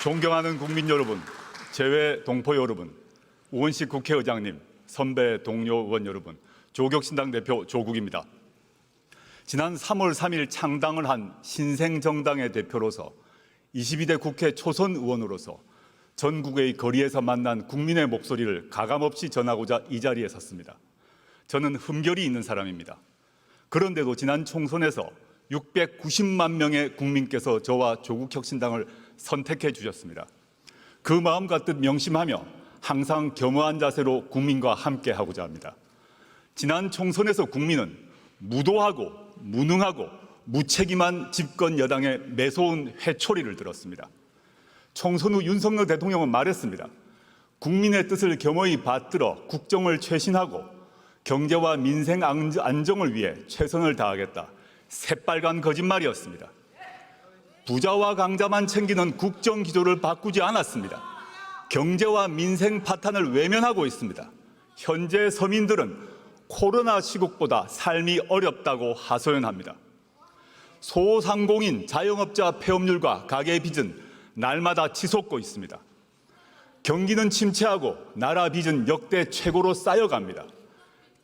존경하는 국민 여러분, 재외 동포 여러분, 우원식 국회의장님, 선배 동료 의원 여러분, 조국신당 대표 조국입니다. 지난 3월 3일 창당을 한 신생정당의 대표로서 22대 국회 초선 의원으로서 전국의 거리에서 만난 국민의 목소리를 가감없이 전하고자 이 자리에 섰습니다. 저는 흠결이 있는 사람입니다. 그런데도 지난 총선에서 690만 명의 국민께서 저와 조국혁신당을 선택해 주셨습니다. 그 마음과 뜻 명심하며 항상 겸허한 자세로 국민과 함께 하고자 합니다. 지난 총선에서 국민은 무도하고 무능하고 무책임한 집권 여당의 매서운 회초리를 들었습니다. 총선 후 윤석열 대통령은 말했습니다. 국민의 뜻을 겸허히 받들어 국정을 쇄신하고 경제와 민생 안정을 위해 최선을 다하겠다. 새빨간 거짓말이었습니다. 부자와 강자만 챙기는 국정 기조를 바꾸지 않았습니다. 경제와 민생 파탄을 외면하고 있습니다. 현재 서민들은 코로나 시국보다 삶이 어렵다고 하소연합니다. 소상공인, 자영업자 폐업률과 가계 빚은 날마다 치솟고 있습니다. 경기는 침체하고 나라 빚은 역대 최고로 쌓여갑니다.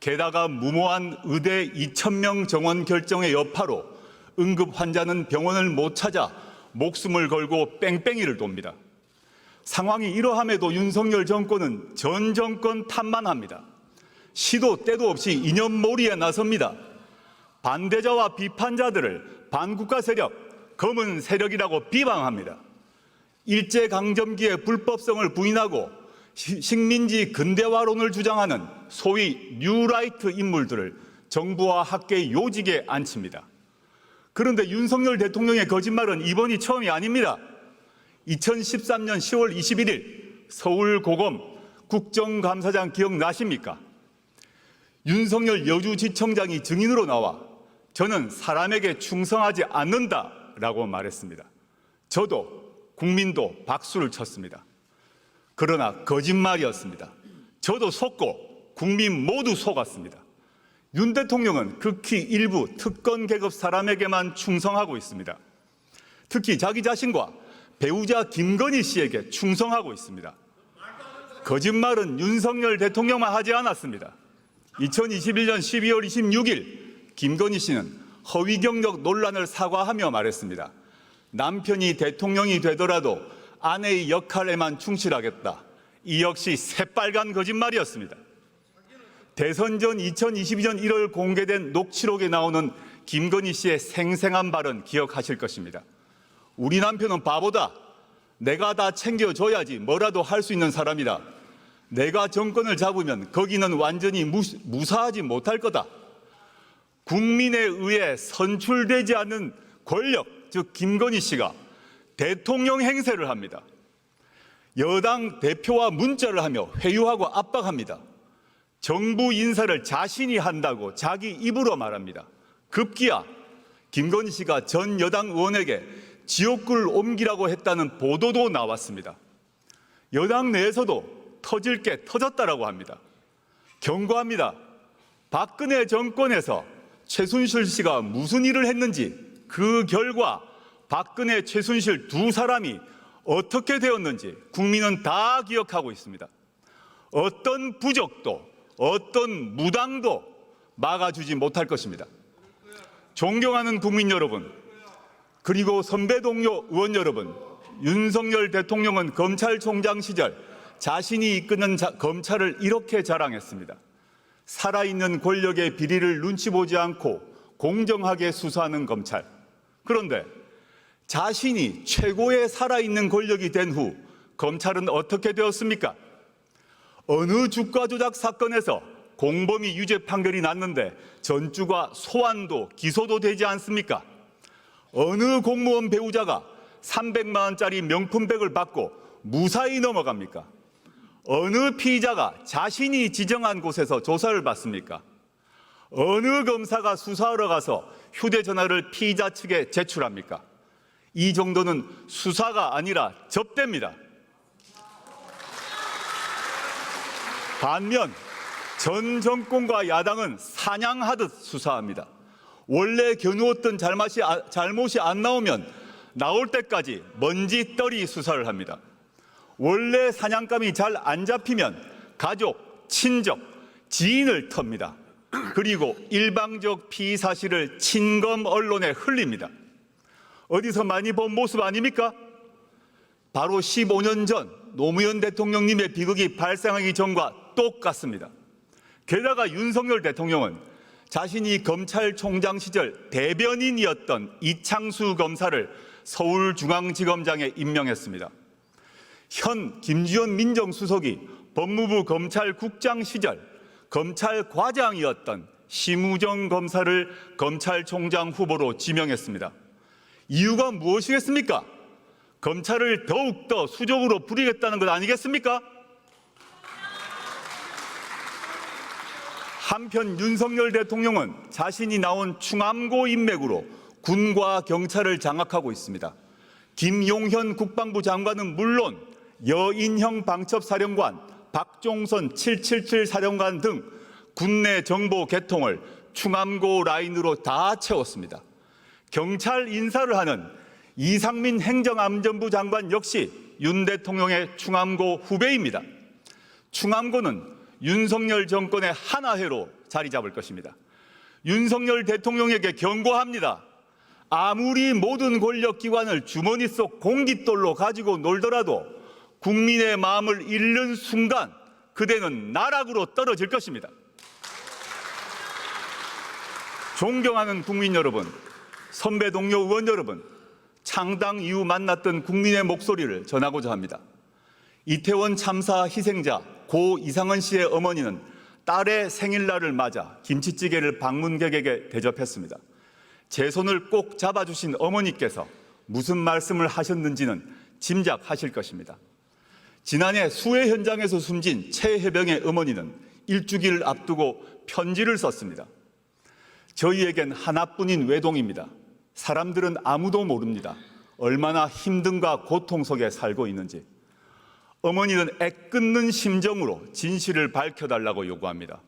게다가 무모한 의대 2,000명 정원 결정의 여파로 응급 환자는 병원을 못 찾아 목숨을 걸고 뺑뺑이를 돕니다. 상황이 이러함에도 윤석열 정권은 전 정권 탓만 합니다. 시도 때도 없이 이념몰이에 나섭니다. 반대자와 비판자들을 반국가 세력, 검은 세력이라고 비방합니다. 일제강점기의 불법성을 부인하고 식민지 근대화론을 주장하는 소위 뉴라이트 인물들을 정부와 학계의 요직에 앉힙니다. 그런데 윤석열 대통령의 거짓말은 이번이 처음이 아닙니다. 2013년 10월 21일 서울고검 국정감사장 기억나십니까? 윤석열 여주지청장이 증인으로 나와 저는 사람에게 충성하지 않는다라고 말했습니다. 저도 국민도 박수를 쳤습니다. 그러나 거짓말이었습니다. 저도 속고 국민 모두 속았습니다. 윤 대통령은 극히 일부 특권 계급 사람에게만 충성하고 있습니다. 특히 자기 자신과 배우자 김건희 씨에게 충성하고 있습니다. 거짓말은 윤석열 대통령만 하지 않았습니다. 2021년 12월 26일 김건희 씨는 허위 경력 논란을 사과하며 말했습니다. 남편이 대통령이 되더라도 아내의 역할에만 충실하겠다. 이 역시 새빨간 거짓말이었습니다. 대선 전 2022년 1월 공개된 녹취록에 나오는 김건희 씨의 생생한 발언 기억하실 것입니다. 우리 남편은 바보다. 내가 다 챙겨줘야지 뭐라도 할 수 있는 사람이다. 내가 정권을 잡으면 거기는 완전히 무사하지 못할 거다. 국민에 의해 선출되지 않는 권력, 즉 김건희 씨가 대통령 행세를 합니다. 여당 대표와 문자를 하며 회유하고 압박합니다. 정부 인사를 자신이 한다고 자기 입으로 말합니다. 급기야 김건희 씨가 전 여당 의원에게 지옥불 옮기라고 했다는 보도도 나왔습니다. 여당 내에서도 터질 게 터졌다라고 합니다. 경고합니다. 박근혜 정권에서 최순실 씨가 무슨 일을 했는지 그 결과 박근혜, 최순실 두 사람이 어떻게 되었는지 국민은 다 기억하고 있습니다. 어떤 부적도 어떤 무당도 막아주지 못할 것입니다. 존경하는 국민 여러분, 그리고 선배 동료 의원 여러분, 윤석열 대통령은 검찰총장 시절 자신이 이끄는 검찰을 이렇게 자랑했습니다. 살아있는 권력의 비리를 눈치 보지 않고 공정하게 수사하는 검찰. 그런데 자신이 최고의 살아있는 권력이 된 후 검찰은 어떻게 되었습니까? 어느 주가 조작 사건에서 공범이 유죄 판결이 났는데 전주가 소환도 기소도 되지 않습니까? 어느 공무원 배우자가 300만 원짜리 명품백을 받고 무사히 넘어갑니까? 어느 피의자가 자신이 지정한 곳에서 조사를 받습니까? 어느 검사가 수사하러 가서 휴대전화를 피의자 측에 제출합니까? 이 정도는 수사가 아니라 접대입니다. 반면 전 정권과 야당은 사냥하듯 수사합니다. 원래 겨누었던 잘못이 안 나오면 나올 때까지 먼지떨이 수사를 합니다. 원래 사냥감이 잘 안 잡히면 가족, 친족, 지인을 텁니다. 그리고 일방적 피의 사실을 친검 언론에 흘립니다. 어디서 많이 본 모습 아닙니까? 바로 15년 전 노무현 대통령님의 비극이 발생하기 전과 똑같습니다. 게다가 윤석열 대통령은 자신이 검찰총장 시절 대변인이었던 이창수 검사를 서울중앙지검장에 임명했습니다. 현 김주현 민정수석이 법무부 검찰국장 시절 검찰과장이었던 심우정 검사를 검찰총장 후보로 지명했습니다. 이유가 무엇이겠습니까? 검찰을 더욱더 수적으로 부리겠다는 것 아니겠습니까? 한편 윤석열 대통령은 자신이 나온 충암고 인맥으로 군과 경찰을 장악하고 있습니다. 김용현 국방부 장관은 물론 여인형 방첩사령관, 박종선 777 사령관 등 군내 정보 개통을 충암고 라인으로 다 채웠습니다. 경찰 인사를 하는 이상민 행정안전부 장관 역시 윤 대통령의 충암고 후배입니다. 충암고는 윤석열 정권의 하나회로 자리 잡을 것입니다. 윤석열 대통령에게 경고합니다. 아무리 모든 권력기관을 주머니 속 공깃돌로 가지고 놀더라도 국민의 마음을 잃는 순간 그대는 나락으로 떨어질 것입니다. 존경하는 국민 여러분, 선배 동료 의원 여러분, 창당 이후 만났던 국민의 목소리를 전하고자 합니다. 이태원 참사 희생자 고 이상은 씨의 어머니는 딸의 생일날을 맞아 김치찌개를 방문객에게 대접했습니다. 제 손을 꼭 잡아주신 어머니께서 무슨 말씀을 하셨는지는 짐작하실 것입니다. 지난해 수해 현장에서 숨진 최혜병의 어머니는 일주기를 앞두고 편지를 썼습니다. 저희에겐 하나뿐인 외동입니다. 사람들은 아무도 모릅니다. 얼마나 힘든가 고통 속에 살고 있는지. 어머니는 애끓는 심정으로 진실을 밝혀달라고 요구합니다.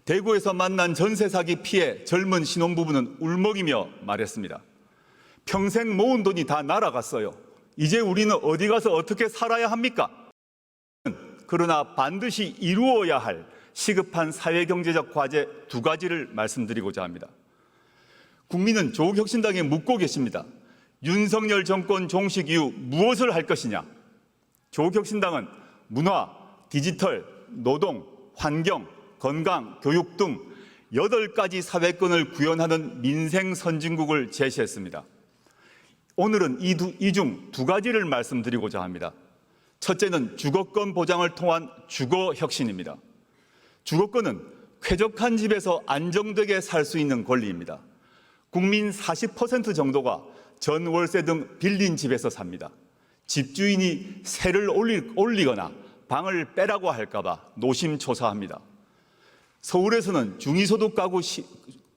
대구에서 만난 전세 사기 피해 젊은 신혼부부는 울먹이며 말했습니다. 평생 모은 돈이 다 날아갔어요. 이제 우리는 어디 가서 어떻게 살아야 합니까? 그러나 반드시 이루어야 할 시급한 사회경제적 과제 두 가지를 말씀드리고자 합니다. 국민은 조국혁신당에 묻고 계십니다. 윤석열 정권 종식 이후 무엇을 할 것이냐? 조국혁신당은 문화, 디지털, 노동, 환경, 건강, 교육 등 8가지 사회권을 구현하는 민생 선진국을 제시했습니다. 오늘은 이 중 2가지를 말씀드리고자 합니다. 첫째는 주거권 보장을 통한 주거혁신입니다. 주거권은 쾌적한 집에서 안정되게 살 수 있는 권리입니다. 국민 40% 정도가 전월세 등 빌린 집에서 삽니다. 집주인이 세를 올리거나 방을 빼라고 할까 봐 노심초사합니다. 서울에서는 중위소득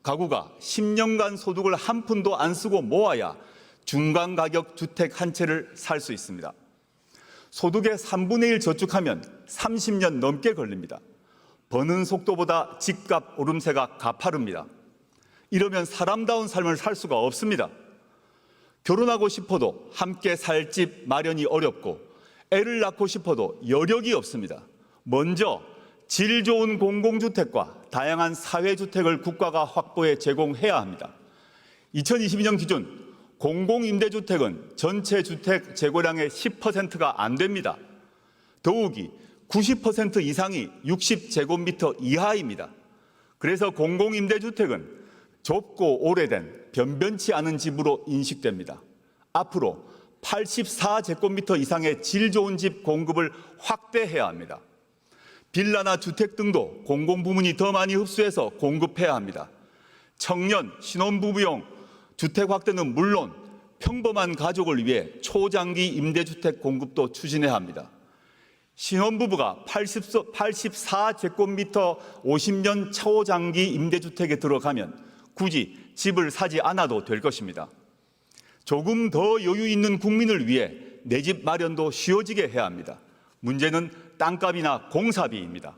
가구가 10년간 소득을 한 푼도 안 쓰고 모아야 중간가격 주택 한 채를 살 수 있습니다. 소득의 3분의 1 저축하면 30년 넘게 걸립니다. 버는 속도보다 집값 오름세가 가파릅니다. 이러면 사람다운 삶을 살 수가 없습니다. 결혼하고 싶어도 함께 살 집 마련이 어렵고 애를 낳고 싶어도 여력이 없습니다. 먼저 질 좋은 공공주택과 다양한 사회주택을 국가가 확보해 제공해야 합니다. 2022년 기준 공공임대주택은 전체 주택 재고량의 10%가 안 됩니다. 더욱이 90% 이상이 60제곱미터 이하입니다. 그래서 공공임대주택은 좁고 오래된 변변치 않은 집으로 인식됩니다. 앞으로 84제곱미터 이상의 질 좋은 집 공급을 확대해야 합니다. 빌라나 주택 등도 공공부문이 더 많이 흡수해서 공급해야 합니다. 청년, 신혼부부용 주택 확대는 물론 평범한 가족을 위해 초장기 임대주택 공급도 추진해야 합니다. 신혼부부가 84제곱미터 50년 초장기 임대주택에 들어가면 굳이 집을 사지 않아도 될 것입니다. 조금 더 여유 있는 국민을 위해 내 집 마련도 쉬워지게 해야 합니다. 문제는 땅값이나 공사비입니다.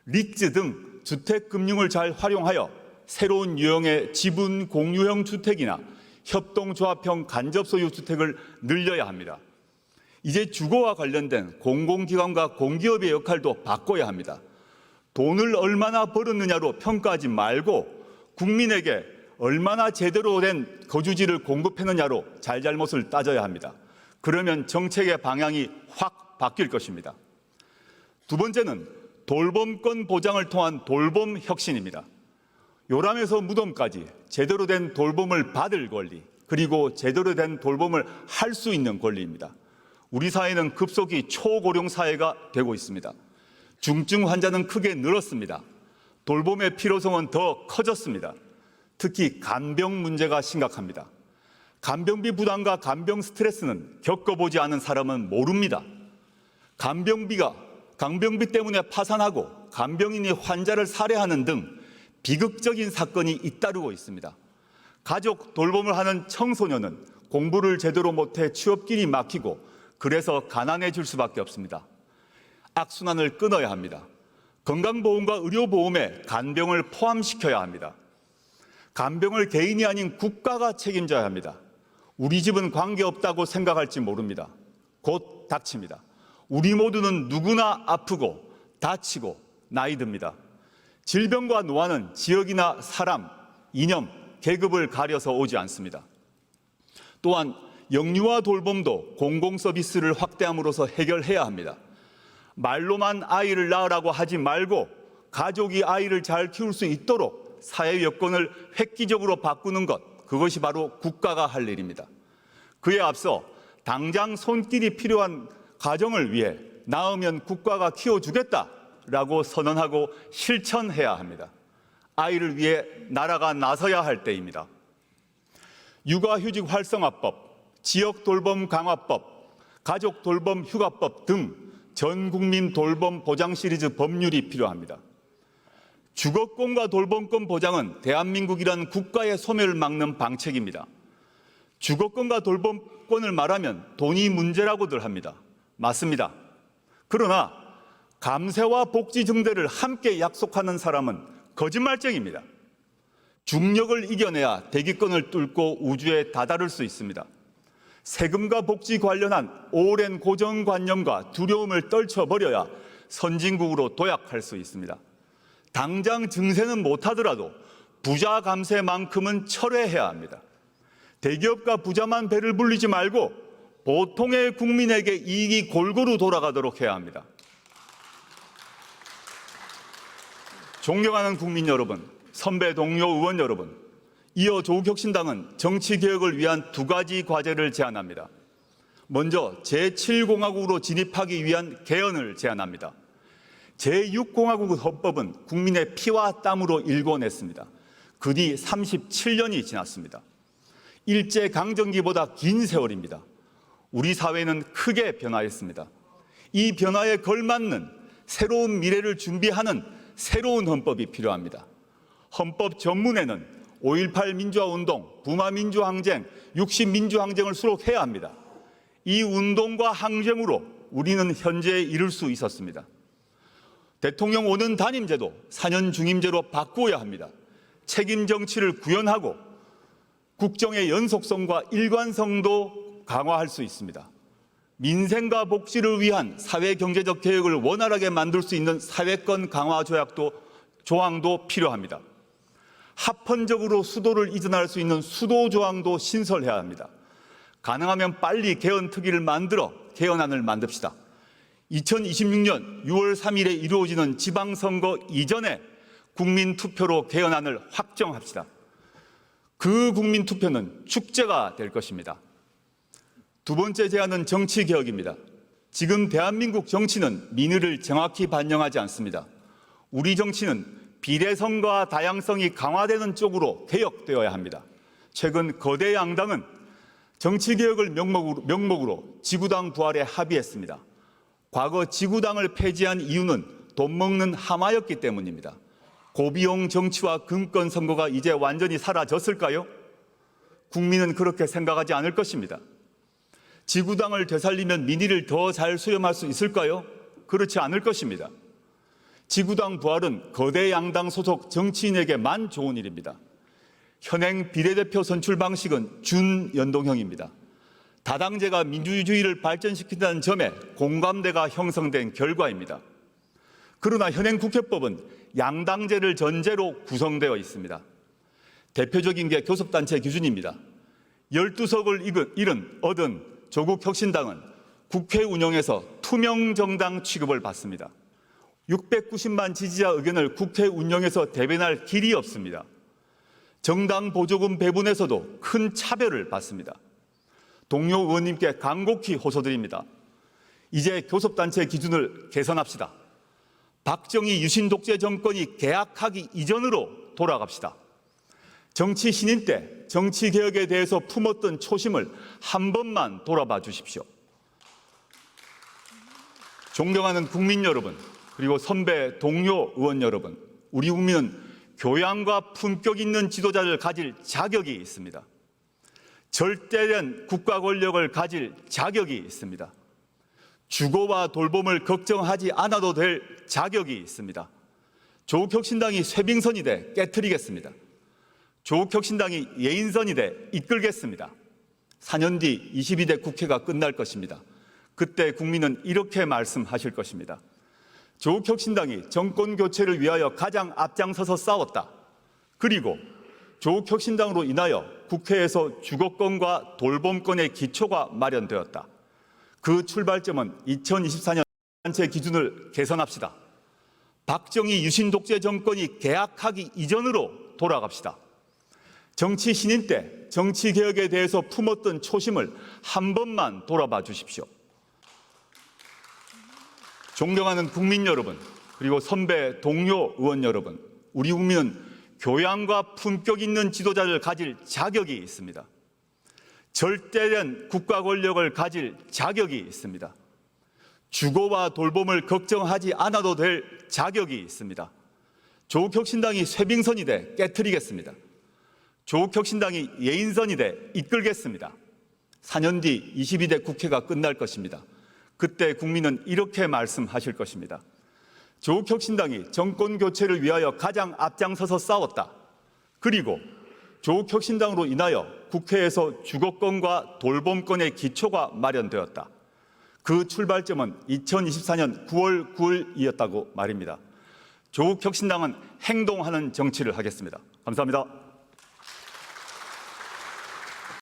리츠 등 주택금융을 잘 활용하여 새로운 유형의 지분 공유형 주택이나 협동조합형 간접소유주택을 늘려야 합니다. 이제 주거와 관련된 공공기관과 공기업의 역할도 바꿔야 합니다. 돈을 얼마나 벌었느냐로 평가하지 말고 국민에게 얼마나 제대로 된 거주지를 공급했느냐로 잘잘못을 따져야 합니다. 그러면 정책의 방향이 확 바뀔 것입니다. 두 번째는 돌봄권 보장을 통한 돌봄 혁신입니다. 요람에서 무덤까지 제대로 된 돌봄을 받을 권리, 그리고 제대로 된 돌봄을 할 수 있는 권리입니다. 우리 사회는 급속히 초고령 사회가 되고 있습니다. 중증 환자는 크게 늘었습니다. 돌봄의 필요성은 더 커졌습니다. 특히 간병 문제가 심각합니다. 간병비 부담과 간병 스트레스는 겪어보지 않은 사람은 모릅니다. 간병비 때문에 파산하고 간병인이 환자를 살해하는 등 비극적인 사건이 잇따르고 있습니다. 가족 돌봄을 하는 청소년은 공부를 제대로 못해 취업길이 막히고 그래서 가난해질 수밖에 없습니다. 악순환을 끊어야 합니다. 건강보험과 의료보험에 간병을 포함시켜야 합니다. 간병을 개인이 아닌 국가가 책임져야 합니다. 우리 집은 관계없다고 생각할지 모릅니다. 곧 닥칩니다. 우리 모두는 누구나 아프고 다치고 나이 듭니다. 질병과 노화는 지역이나 사람, 이념, 계급을 가려서 오지 않습니다. 또한 영유아 돌봄도 공공서비스를 확대함으로써 해결해야 합니다. 말로만 아이를 낳으라고 하지 말고 가족이 아이를 잘 키울 수 있도록 사회 여건을 획기적으로 바꾸는 것, 그것이 바로 국가가 할 일입니다. 그에 앞서 당장 손길이 필요한 가정을 위해 낳으면 국가가 키워주겠다라고 선언하고 실천해야 합니다. 아이를 위해 나라가 나서야 할 때입니다. 육아휴직 활성화법, 지역돌봄 강화법, 가족돌봄 휴가법 등 전국민 돌봄 보장 시리즈 법률이 필요합니다. 주거권과 돌봄권 보장은 대한민국이라는 국가의 소멸을 막는 방책입니다. 주거권과 돌봄권을 말하면 돈이 문제라고들 합니다. 맞습니다. 그러나 감세와 복지 증대를 함께 약속하는 사람은 거짓말쟁입니다. 중력을 이겨내야 대기권을 뚫고 우주에 다다를 수 있습니다. 세금과 복지 관련한 오랜 고정관념과 두려움을 떨쳐버려야 선진국으로 도약할 수 있습니다. 당장 증세는 못하더라도 부자 감세만큼은 철회해야 합니다. 대기업과 부자만 배를 불리지 말고 보통의 국민에게 이익이 골고루 돌아가도록 해야 합니다. 존경하는 국민 여러분, 선배 동료 의원 여러분, 이어 조국혁신당은 정치개혁을 위한 두 가지 과제를 제안합니다. 먼저 제7공화국으로 진입하기 위한 개헌을 제안합니다. 제6공화국 헌법은 국민의 피와 땀으로 일궈냈습니다. 그 뒤 37년이 지났습니다. 일제강점기보다 긴 세월입니다. 우리 사회는 크게 변화했습니다. 이 변화에 걸맞는 새로운 미래를 준비하는 새로운 헌법이 필요합니다. 헌법 전문에는 5.18 민주화운동, 부마민주항쟁, 60민주항쟁을 수록해야 합니다. 이 운동과 항쟁으로 우리는 현재에 이를 수 있었습니다. 대통령 5년 단임제도 4년 중임제로 바꾸어야 합니다. 책임 정치를 구현하고 국정의 연속성과 일관성도 강화할 수 있습니다. 민생과 복지를 위한 사회경제적 개혁을 원활하게 만들 수 있는 사회권 강화 조항도 필요합니다. 합헌적으로 수도를 이전할 수 있는 수도 조항도 신설해야 합니다. 가능하면 빨리 개헌특위를 만들어 개헌안을 만듭시다. 2026년 6월 3일에 이루어지는 지방선거 이전에 국민투표로 개헌안을 확정합시다. 그 국민투표는 축제가 될 것입니다. 두 번째 제안은 정치개혁입니다. 지금 대한민국 정치는 민의를 정확히 반영하지 않습니다. 우리 정치는 비례성과 다양성이 강화되는 쪽으로 개혁되어야 합니다. 최근 거대 양당은 정치개혁을 명목으로 지구당 부활에 합의했습니다. 과거 지구당을 폐지한 이유는 돈 먹는 하마였기 때문입니다. 고비용 정치와 금권 선거가 이제 완전히 사라졌을까요? 국민은 그렇게 생각하지 않을 것입니다. 지구당을 되살리면 민의를 더 잘 수렴할 수 있을까요? 그렇지 않을 것입니다. 지구당 부활은 거대 양당 소속 정치인에게만 좋은 일입니다. 현행 비례대표 선출 방식은 준연동형입니다. 다당제가 민주주의를 발전시킨다는 점에 공감대가 형성된 결과입니다. 그러나 현행 국회법은 양당제를 전제로 구성되어 있습니다. 대표적인 게 교섭단체 기준입니다. 12석을 얻은 조국혁신당은 국회 운영에서 투명정당 취급을 받습니다. 690만 지지자 의견을 국회 운영에서 대변할 길이 없습니다. 정당 보조금 배분에서도 큰 차별을 받습니다. 동료 의원님께 간곡히 호소드립니다. 이제 교섭단체 기준을 개선합시다. 박정희 유신 독재 정권이 개학하기 이전으로 돌아갑시다. 정치 신인 때 정치 개혁에 대해서 품었던 초심을 한 번만 돌아봐 주십시오. 존경하는 국민 여러분, 그리고 선배 동료 의원 여러분, 우리 국민은 교양과 품격 있는 지도자를 가질 자격이 있습니다. 절대된 국가 권력을 가질 자격이 있습니다. 주거와 돌봄을 걱정하지 않아도 될 자격이 있습니다. 조국혁신당이 쇄빙선이 돼 깨트리겠습니다. 조국혁신당이 예인선이 돼 이끌겠습니다. 4년 뒤 22대 국회가 끝날 것입니다. 그때 국민은 이렇게 말씀하실 것입니다. 조국혁신당이 정권 교체를 위하여 가장 앞장서서 싸웠다. 그리고 조국혁신당으로 인하여 국회에서 주거권과 돌봄권의 기초가 마련되었다. 그 출발점은 2024년 단체 기준을 개선합시다. 박정희 유신 독재 정권이 개학하기 이전으로 돌아갑시다. 정치 신인 때 정치 개혁에 대해서 품었던 초심을 한 번만 돌아봐 주십시오. 존경하는 국민 여러분, 그리고 선배 동료 의원 여러분, 우리 국민은 교양과 품격 있는 지도자를 가질 자격이 있습니다. 절대된 국가 권력을 가질 자격이 있습니다. 주거와 돌봄을 걱정하지 않아도 될 자격이 있습니다. 조국혁신당이 쇄빙선이 돼 깨트리겠습니다. 조국혁신당이 예인선이 돼 이끌겠습니다. 4년 뒤 22대 국회가 끝날 것입니다. 그때 국민은 이렇게 말씀하실 것입니다. 조국혁신당이 정권 교체를 위하여 가장 앞장서서 싸웠다. 그리고 조국혁신당으로 인하여 국회에서 주거권과 돌봄권의 기초가 마련되었다. 그 출발점은 2024년 9월 9일이었다고 말입니다. 조국혁신당은 행동하는 정치를 하겠습니다. 감사합니다.